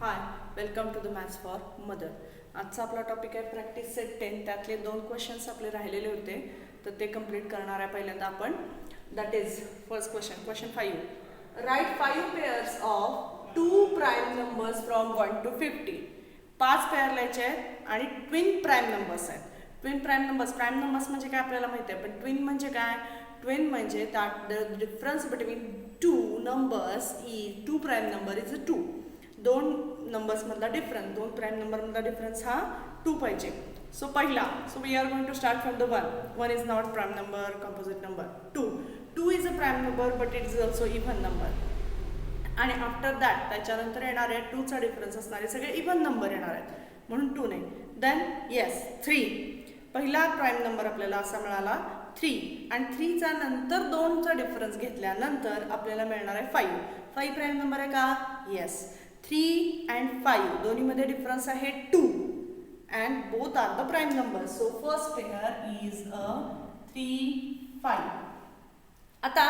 High, welcome to the maths for mother. आजचा आपला topic आहे प्रॅक्टिस सेट 10. त्यातले 2 क्वेश्चन्स आपले राहिलेले होते, तर ते कंप्लीट करणार आहे पहिल्यांदा आपण. That is first question 5. Write 5 pairs of 2 prime numbers from 1 to 50. 5 pair लिहायचे आहेत आणि ट्विन प्राईम नंबर्स आहेत. ट्विन प्राईम नंबर्स म्हणजे काय आपल्याला माहिती आहे, पण ट्विन म्हणजे काय? ट्विन म्हणजे that the difference between 2 numbers is 2 prime number is 2. दोन नंबर्समधला डिफरन्स, दोन प्राईम नंबरमधला डिफरन्स हा 2 पाहिजे. सो पहिला, so we are going to start from the 1 is not prime number, composite number. 2 is a prime number but it is also even number. आणि after that त्याच्यानंतर येणारे 2चा डिफरन्स असणारे सगळे इव्हन नंबर येणार आहेत, म्हणून 2 नाही. Then yes 3. पहिला प्राईम नंबर आपल्याला असा मिळाला 3, आणि 3चा नंतर 2चा डिफरन्स घेतल्यानंतर आपल्याला मिळणार आहे 5 प्राईम नंबर आहे का? येस. 3 and 5 दोन्हीमध्ये डिफरन्स आहे 2 and both are the prime numbers. So first pair is a 3, 5. आता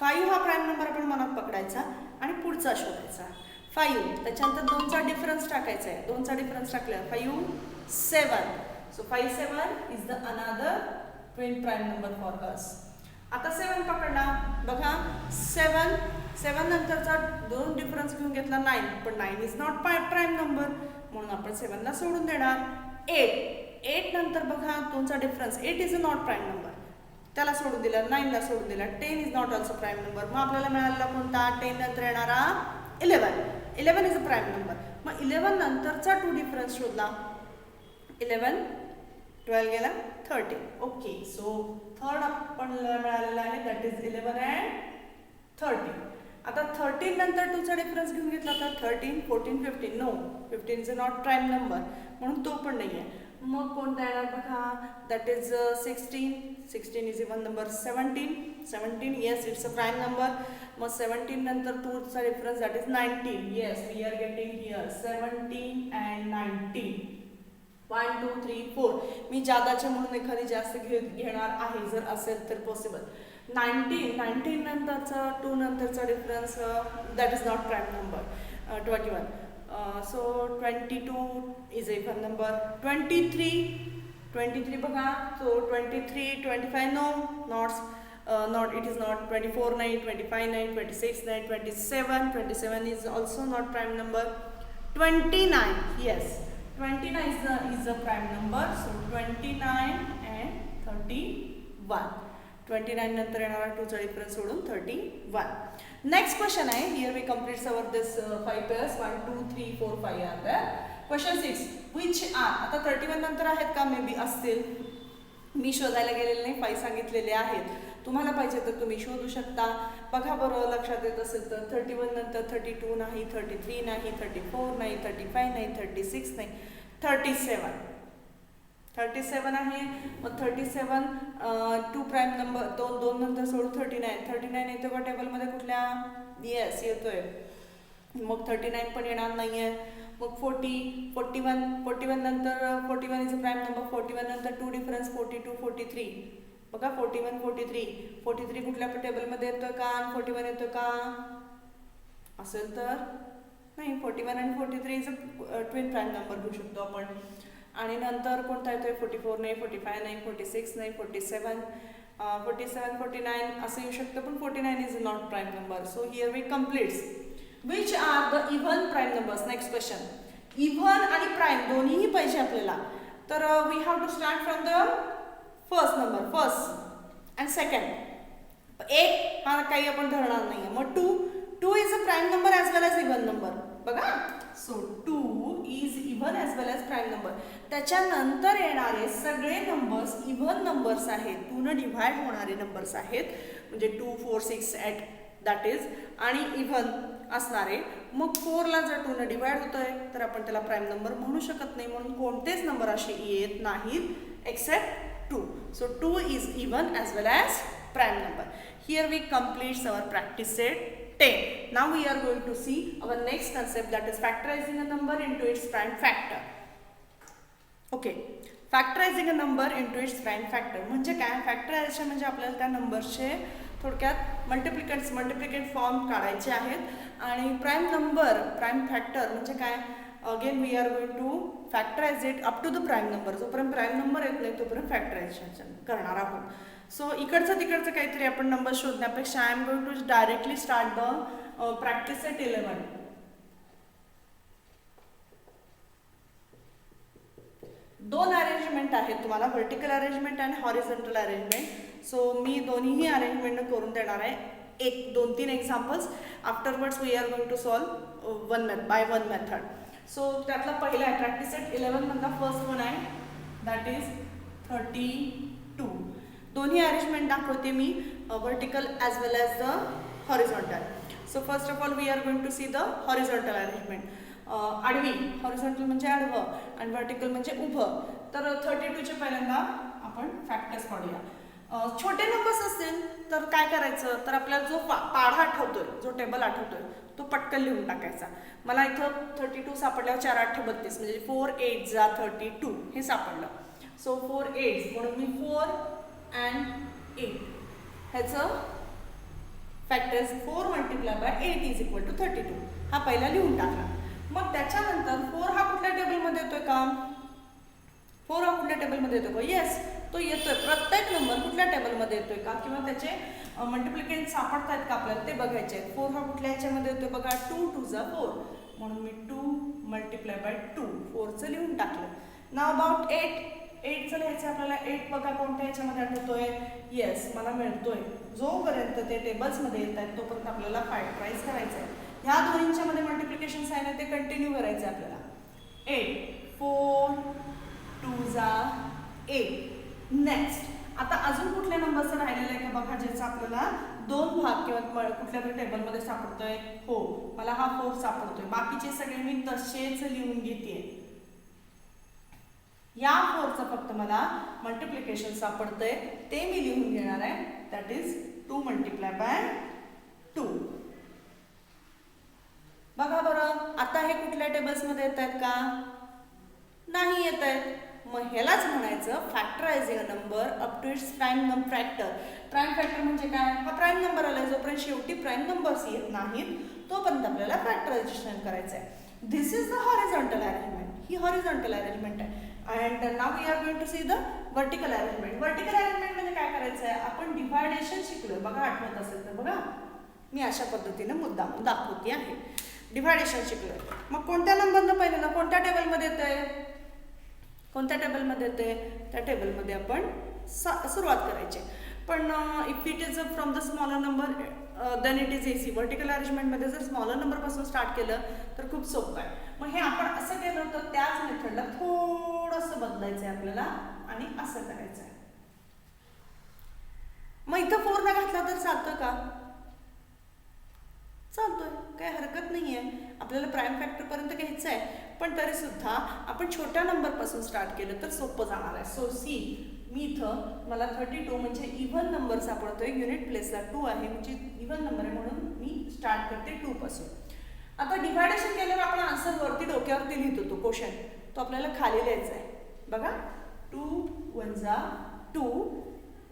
5 हा प्राईम नंबर आपण मनात पकडायचा आणि पुढचा शोधायचा. 5 त्याच्यानंतर 2चा डिफरन्स टाकायचा आहे. 2चा डिफरन्स टाकल्यावर 5, 7. So 5, 7 is the another twin prime number for us. आता 7 पकडला बघा. 7 नंतरचा 2 डिफरन्स घेऊन घेतला 9, पण 9 इज नॉट प्राईम नंबर, म्हणून आपण 7 ला सोडून देणार. 8 नंतर बघा 2चा difference, 8 is a not prime number, त्याला सोडून दिला. 9 ला सोडून दिला. 10 is not also prime number, मग आपल्याला मिळालेला कोणता? 10 नंतर येणारा 11 इज अ प्राईम नंबर. मग 11 नंतरचा 2 डिफरन्स शोधला. 11, 12 गेला 13. ओके, सो थर्ड आपण मिळालेला आहे, दॅट इज 11 and 13. आता 13 नंतर 2चा डिफरन्स घेऊन घेतला तर 13, 14, 15. No, 15 is a not prime number, म्हणून तो पण नाही आहे. मग कोणता येणार बघा? That is 16 is even number. 17 yes, it's a prime number. मग 17 नंतर 2चा difference that is 19. Yes, we are getting here 17 and 19. 1, 2, 3, 4. मी जादाचे म्हणून एखादी जास्त घेणार आहे जर असेल तर पॉसिबल. 19 नंतरचा 2 नंतरचा difference that is not prime number. 21. So 22 is a even number. 23 बघा. So 23, 25 no, not it is not. 24 नाही, 25 नाही, 26 नाही, 27 is also not prime number. 29 yes, 29 is a prime number. So 29 and 31. 29 नंतर येणारा 2चा डिफरन्स सोडून 31. Next question आहे. Here we complete our this 5 pairs. 1, 2, 3, 4, 5 are there. Question 6. Which are, आता 31 नंतर आहेत का? मे बी असतील, मी शोधायला गेलेले नाही, 5 सांगितलेले आहेत. तुम्हाला पाहिजे तर तुम्ही शोधू शकता. बघा बरं, लक्षात येत असेल तर 31 नंतर 32 नाही, 33 नाही, 34 नाही, 35 नाही, 36 नाही, 37 आहे. मग 37 2 प्राईम नंबर, 2 नंतर सोडून 39 येतो का टेबलमध्ये कुठल्या? येस, येतोय. मग 39 पण येणार नाही आहे. मग 41 नंतर 41 इज अ प्राईम नंबर. 41 नंतर 2 डिफरन्स 42, 43. बघा 41, 43 कुठल्या टेबलमध्ये येतो का? 41 येतो का? असेल तर नाही. 41 आणि 43 is a twin prime number घेऊ शकतो आपण. आणि नंतर कोणता येतोय? 44 नाही, 45 नाही, 46 नाही, 47, 49 असं येऊ शकतं, पण 49 is not prime number. So here we completes. Which are the even prime numbers? Next question. Even आणि प्राईम दोन्हीही पाहिजे आपल्याला, तर we have to start from the first and second. 1 हा काही आपण धरणार नाही. मग 2 is a prime number as well as even number. बघा, so 2 is even as well as prime number. त्याच्यानंतर येणारे सगळे नंबर्स इव्हन नंबर्स आहेत, 2 न डिव्हाइड होणारे नंबर्स आहेत, म्हणजे 2, 4, 6, 8 दॅट इज, आणि इव्हन असणारे. मग 4 ला जर 2 न डिव्हाइड होतोय तर आपण त्याला प्राईम नंबर म्हणू शकत नाही, म्हणून कोणतेच नंबर असे येत नाहीत accept 2. So 2 is even as well as prime number. Here we complete our practice set 10. Now we are going to see our next concept, that is factorizing a number into its prime factor. Okay, factorizing a number into its prime factor म्हणजे काय? Factorisation म्हणजे आपल्याला त्या नंबरचे थोडक्यात मल्टिप्लिकेंट form काढायचे आहेत आणि प्राईम नंबर प्राईम फॅक्टर म्हणजे काय again we are going to factorize it up to the prime number. जोपर्यंत प्राईम नंबर येत नाही तोपर्यंत फॅक्टरायझेशन करणार आहोत. सो इकडचं तिकडचं काहीतरी आपण नंबर शोधण्यापेक्षा I am going to directly start the practice set 11. दोन अरेंजमेंट आहेत तुम्हाला, व्हर्टिकल अरेंजमेंट आणि हॉरिझॉन्टल अरेंजमेंट. सो मी दोन्हीही अरेंजमेंट करून देणार आहे. 2-3 examples. Afterwards we are going to solve by one method. So त्यातला पहिला आहे प्रॅक्टिस सेट 11 मधला फर्स्ट वन आहे, दॅट इज 32. दोन्ही अरेंजमेंट दाखवते मी, vertical as well as the horizontal. So first of all we are going to see the horizontal arrangement. आडवी, horizontal म्हणजे आडवं आणि व्हर्टिकल म्हणजे उभं. तर 32चे पहिल्यांदा आपण फॅक्टर्स काढूया. छोटे नंबर्स असतील तर काय करायचं, तर आपल्याला जो पाढा आठवतोय, जो टेबल आठवतोय तो पटकन लिहून टाकायचा. मला इथं 32 सापडल्यावर 4 8 32 म्हणजे 4 8 जा 32 हे सापडलं. सो 4 8 म्हणून मी 4 and 8 ह्याचं factors 4 multiply by 8 is equal to 32 हा पहिला लिहून टाकला. मग त्याच्यानंतर 4 हा कुठल्या टेबलमध्ये येतोय का, 4 हा कुठल्या टेबलमध्ये येतोय का, येस तो येतोय. प्रत्येक नंबर कुठल्या टेबलमध्ये येतोय का किंवा त्याचे मल्टिप्लिकेंट सापडतायत का आपल्याला ते बघायचे आहेत. 4 हा कुठल्या ह्याच्यामध्ये येतोय बघा, 2 2 जा 4 म्हणून मी 2 मल्टिप्लाय बाय 2 4चं लिहून टाकलं. नाव अबाउट 8चं लिहायचं आपल्याला. 8 बघा कोणत्या ह्याच्यामध्ये आठवतोय, येस मला मिळतोय. जोपर्यंत ते टेबल्समध्ये येत आहेत तोपर्यंत आपल्याला फॅक्टराइज करायचं आहे. ह्या दोन्हींच्या मध्ये मल्टिप्लिकेशन साइन आहे ते कंटिन्यू करायचं आहे आपल्याला. 8 4 2 जा 8. नेक्स्ट आता अजून कुठल्या नंबरचं राहिलेलं आहे का बघा, ज्याचा आपल्याला 2 भाग किंवा कुठल्या तरी टेबलमध्ये सापडतोय. हो मला हा 4 सापडतोय. बाकीचे सगळे मी तसेच लिहून घेते. या 4चं फक्त मला मल्टिप्लिकेशन सापडतंय ते मी लिहून घेणार आहे, दॅट इज 2 मल्टिप्लाय बाय 2. बघा बरं आता हे कुठल्या टेबल्समध्ये येत आहेत का, नाही येत आहेत. मग ह्यालाच म्हणायचं factorizing a number up to its prime factor. Prime factor म्हणजे काय, हा प्राईम नंबर आलाय, जोपर्यंत शेवटी प्राईम नंबर्स येत नाहीत तोपर्यंत आपल्याला फॅक्टरायझेशन करायचं आहे. This is the horizontal arrangement. ही हॉरिझॉन्टल अरेंजमेंट आहे. And now we are going to see the vertical arrangement. Vertical arrangement म्हणजे काय करायचं आहे, आपण डिव्हायडेशन शिकलोय बघा, आठवत असेल तर बघा मी अशा पद्धतीने मुद्दाम दाखवते आहे. डिव्हायडेशन शिकलोय. मग कोणत्या नंबरनं पहिल्यांदा कोणत्या टेबलमध्ये येतंय, कोणत्या टेबलमध्ये येते त्या टेबलमध्ये आपण सुरुवात करायची. पण if it is from the smaller number then it is easy. Vertical अरेंजमेंटमध्ये जर स्मॉलर नंबरपासून स्टार्ट केलं तर खूप सोपं आहे. मग हे आपण असं केलं होतं त्याच मेथडला थोडंसं बदलायचं आहे आपल्याला आणि असं करायचं आहे. मग इथं 4 न घातला तर चालतं का, चालतोय, काही हरकत नाही आहे. आपल्याला प्राईम फॅक्टरपर्यंत घ्यायचं आहे पण तरी सुद्धा आपण छोट्या नंबरपासून स्टार्ट केलं तर सोपं जाणार आहे. सो सी मी इथं मला 32 म्हणजे इव्हन नंबर सापडतोय, युनिट प्लेसला 2 आहे म्हणजे इव्हन नंबर आहे म्हणून मी स्टार्ट करते 2 पासून. आता डिव्हायडेशन केल्यावर आपण आन्सर वरती डोक्यावरती लिहितो तो क्वेश्चन, तो आपल्याला खाली लिहायचा आहे बघा. 2 1 जा 2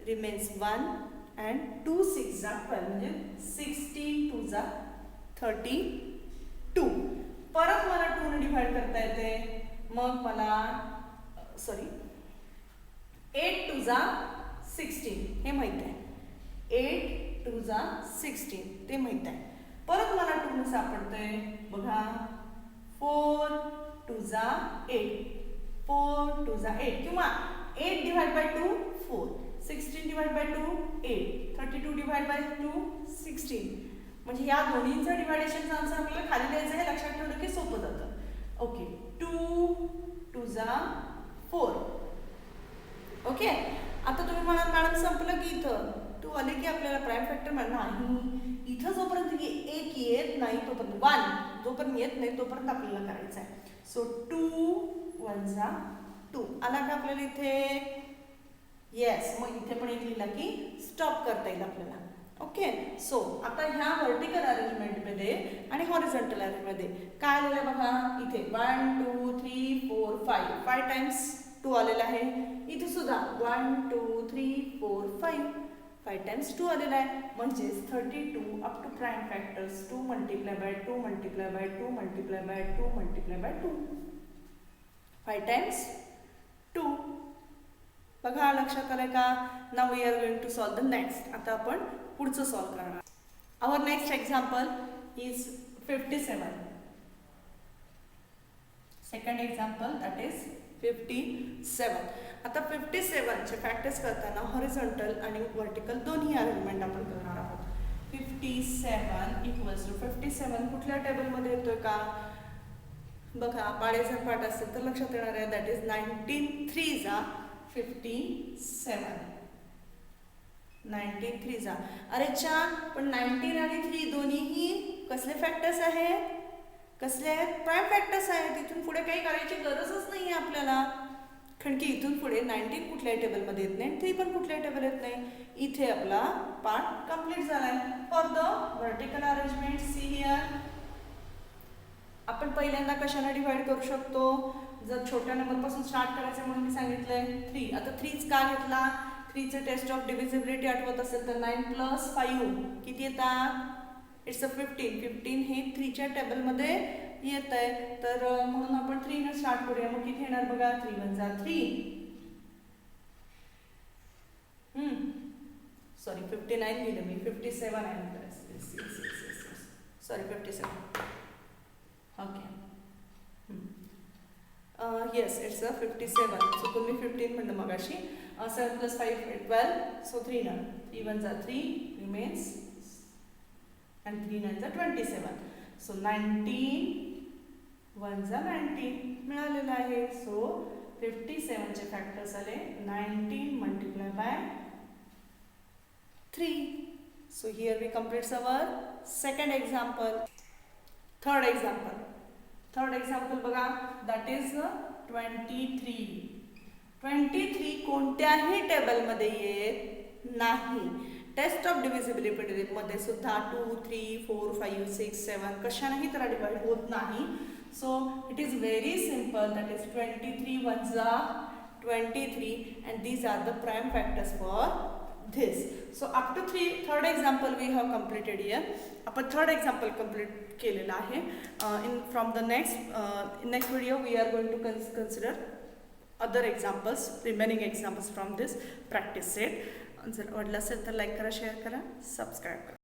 रिमेन्स 1 अँड 2 6 जा 12 म्हणजे 16 2 जा 32. परत मला 2 ने डिव्हाइड करता येते. मग मला 8 2 जा 16 हे माहित आहे. 8 2 जा 16 ते माहित आहे. परत मला 2 ने सापडतंय बघा 4 2 जा 8 4 2 जा 8 किंवा 8 divide by 2 4 16 divide by 2 8 32 divide by 2 16. म्हणजे या दोन्हींचं डिव्हायडेशनचं आन्सर आपल्याला खाली द्यायचं आहे. लक्षात ठेवलं की सोपं जातं. ओके 2 2 जा 4. ओके आता तुम्ही म्हणाल मॅडम संपलं की इथं 2 आले की आपल्याला प्राईम फॅक्टर नाही. इथं जोपर्यंत 1 येत नाही तोपर्यंत 1 जोपर्यंत येत नाही तोपर्यंत आपल्याला करायचं आहे. सो 2 1 जा 2 आला का आपल्याला इथे, येस. मग इथे पण एक लिहिला की स्टॉप करता येईल आपल्याला. ओके सो आता ह्या व्हर्टिकल अरेंजमेंटमध्ये आणि हॉरिझॉन्टल अरेंजमेंटमध्ये काय आलेलं बघा इथे 1 2 3 4 5 टाइम्स 2 आलेला आहे. इथे सुद्धा 1 2 3 4 5 5 times 2 आलेला आहे, म्हणजेच 32 up to prime factors 2 multiply by 2 multiply by 2 multiply by 2 multiply by 2, 5 times 2. बघा लक्षात आलंय का? Now we are going to solve the next. आता आपण पुढचं सॉल्व करणार. Our next example is 57. Second example that is 57. आता 57 चे फॅक्टर्स करताना हॉरिझॉन्टल आणि व्हर्टिकल दोन्ही अरेंजमेंट आपण करणार आहोत. 57 इक्वल्स टू 57 कुठल्या टेबलमध्ये येतोय का? बघा पाढे पाठ असेल तर लक्षात येणार आहे. दॅट इज 19 3 जा 57. 19 3 जा. अरे छान, पण 19 आणि 3 दोन्हीही कसले फॅक्टर्स आहेत? कसले आहेत? प्राईम फॅक्टर्स आहेत. इथून पुढे काही करायची गरजच नाही आहे आपल्याला, कारण की इथून पुढे 19 कुठल्याही टेबलमध्ये येत नाही, 3 पण कुठल्याही टेबल येत नाही. इथे आपला पार्ट कंप्लीट झालाय. For the vertical arrangement see here, आपण पहिल्यांदा कशाने डिवाइड करू शकतो? जर छोट्या नंबरपासून स्टार्ट करायचं म्हणून मी सांगितलंय 3. आता 3च का घेतला? 3चे टेस्ट ऑफ डिव्हिजिबिलिटी आठवत असेल तर 9 + 5 किती येतात? It's a 15. 15 हे 3च्या टेबलमध्ये येत आहे, तर म्हणून आपण 3 ने स्टार्ट करूया. मग किती येणार बघा? 3 1 जा 3. सॉरी 59 लिहिलं मी, 57 आहे. सॉरी 57. ओके. येस इट्स अ 57. चुकून मी 15 म्हणलं मगाशी. 7 + 5 12. सो 3 ना 3 1 जा 3 रिमेन्स and 3 9 जा 27. सो 19 1 जा 19 मिळालेलं आहे. सो 57 चे फॅक्टर्स आले 19 multiply by 3. So here we completes our second example. Third example बघा, दॅट इज 23. 23 कोणत्याही टेबलमध्ये येत नाही. टेस्ट ऑफ डिव्हिजिबिलिटी मध्ये सुद्धा 2 3 4 5 6 7 कशानेही त्याला डिवाइड होत नाही. So it is very simple. That is 23 1 जा 23 and these are the prime factors for this. So up to third example we have completed here. आपण third example complete केलेला आहे. From the next video we are going to consider other examples, remaining examples from this practice set. जर आवडलं असेल तर like करा, share करा, subscribe करा.